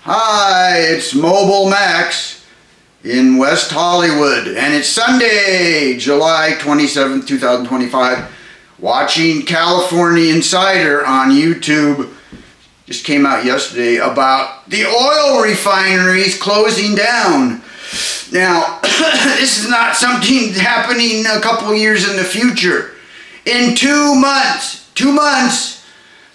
Hi, it's Mobile Max in West Hollywood, and it's Sunday, July 27th, 2025. Watching California Insider on YouTube. Just came out yesterday about the oil refineries closing down. Now, this is not something happening a couple years in the future. In 2 months,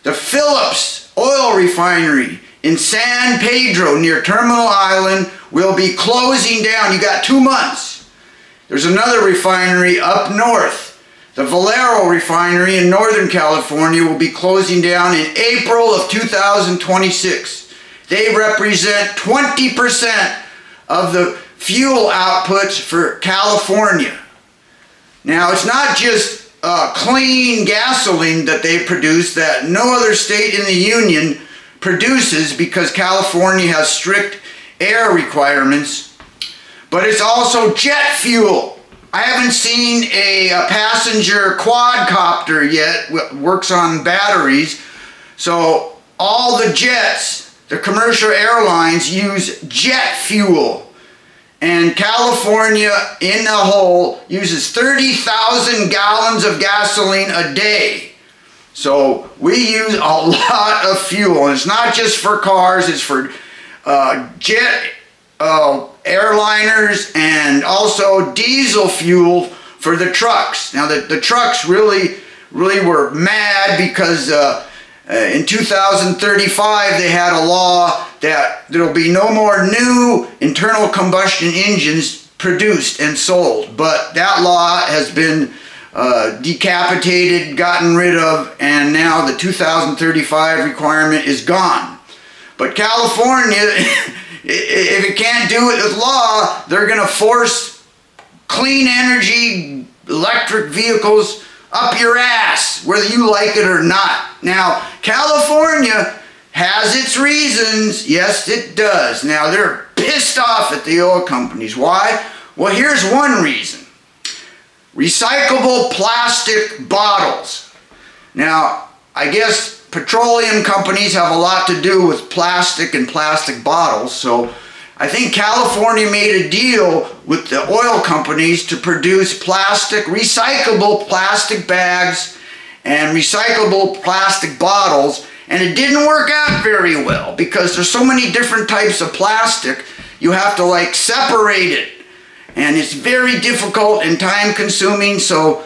the Phillips oil refinery in San Pedro near Terminal Island will be closing down. You got 2 months. There's another refinery up north. The Valero refinery in Northern California will be closing down in April of 2026. They represent 20% of the fuel outputs for California. Now, it's not just clean gasoline that they produce that no other state in the union produces because California has strict air requirements, but it's also jet fuel. I haven't seen a passenger quadcopter yet, works on batteries. So all the jets, the commercial airlines use jet fuel. And California in the whole uses 30,000 gallons of gasoline a day. So we use a lot of fuel. And it's not just for cars, it's for jet airliners and also diesel fuel for the trucks. Now the trucks really were mad because in 2035 they had a law that there'll be no more new internal combustion engines produced and sold. But that law has been decapitated, gotten rid of, and now the 2035 requirement is gone. But California, if it can't do it with law, they're going to force clean energy electric vehicles up your ass, whether you like it or not. Now, California has its reasons. Yes, it does. Now, they're pissed off at the oil companies. Why? Well, here's one reason. Recyclable plastic bottles. Now, I guess petroleum companies have a lot to do with plastic and plastic bottles, so I think California made a deal with the oil companies to produce recyclable plastic bags and recyclable plastic bottles, and it didn't work out very well because there's so many different types of plastic. You have to separate it, and it's very difficult and time consuming. So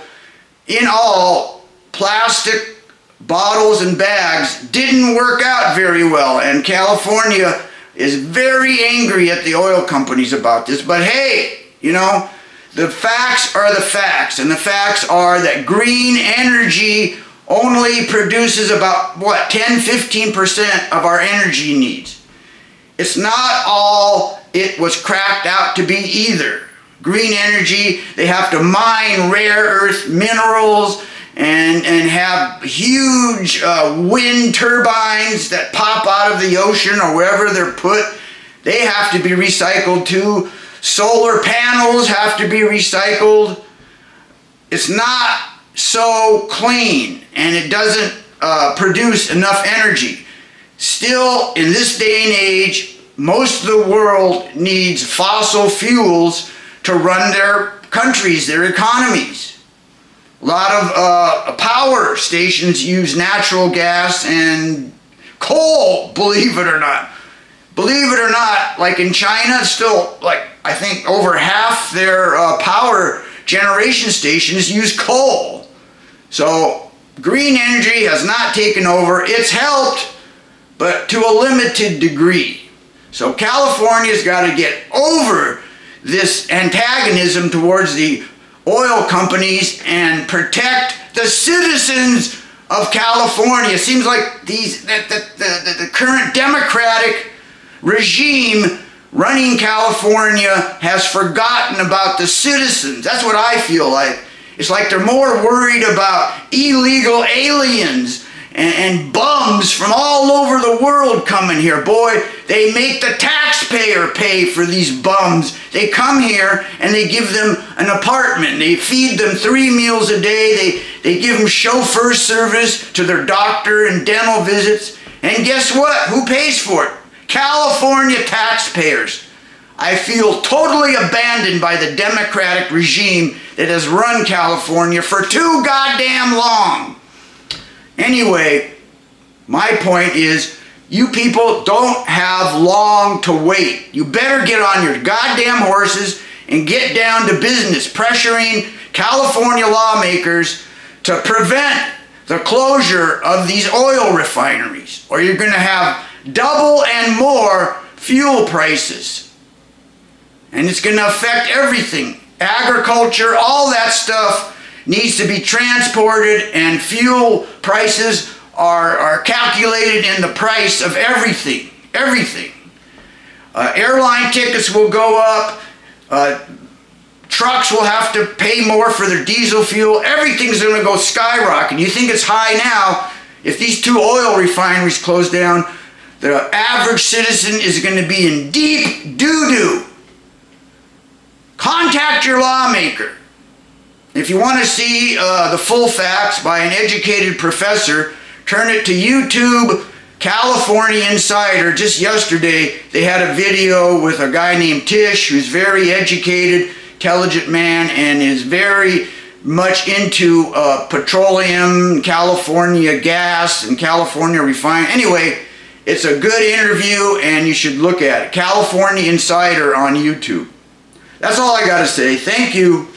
in all, plastic bottles and bags didn't work out very well, and California is very angry at the oil companies about this. But hey, the facts are the facts, and the facts are that green energy only produces about 10-15% of our energy needs. It's not all it was cracked out to be either. Green energy, they have to mine rare earth minerals and have huge wind turbines that pop out of the ocean or wherever they're put. They have to be recycled too. Solar panels have to be recycled. It's not so clean, and it doesn't produce enough energy. Still, in this day and age, most of the world needs fossil fuels to run their countries, their economies. A lot of power stations use natural gas and coal, believe it or not. Believe it or not, like in China, still, I think over half their power generation stations use coal. So green energy has not taken over. It's helped, but to a limited degree. So California's got to get over this antagonism towards the oil companies and protect the citizens of California. It seems like the current Democratic regime running California has forgotten about the citizens. That's what I feel like. It's like they're more worried about illegal aliens and bums from all over the world coming here. Boy, they make the taxpayer pay for these bums. They come here and they give them an apartment. They feed them 3 meals a day. They give them chauffeur service to their doctor and dental visits. And guess what? Who pays for it? California taxpayers. I feel totally abandoned by the Democratic regime that has run California for too goddamn long. Anyway, my point is, you people don't have long to wait. You better get on your goddamn horses and get down to business, pressuring California lawmakers to prevent the closure of these oil refineries, or you're going to have double and more fuel prices. And it's going to affect everything. Agriculture, all that stuff needs to be transported, and fuel prices are calculated in the price of everything. Everything. Airline tickets will go up. Trucks will have to pay more for their diesel fuel. Everything's going to go skyrocket. You think it's high now. If these 2 oil refineries close down, the average citizen is going to be in deep doo-doo. Contact your lawmaker. If you want to see the full facts by an educated professor, turn it to YouTube California Insider. Just yesterday, they had a video with a guy named Tish, who's very educated, intelligent man, and is very much into petroleum, California gas, and California refining. Anyway, it's a good interview, and you should look at it. California Insider on YouTube. That's all I got to say. Thank you.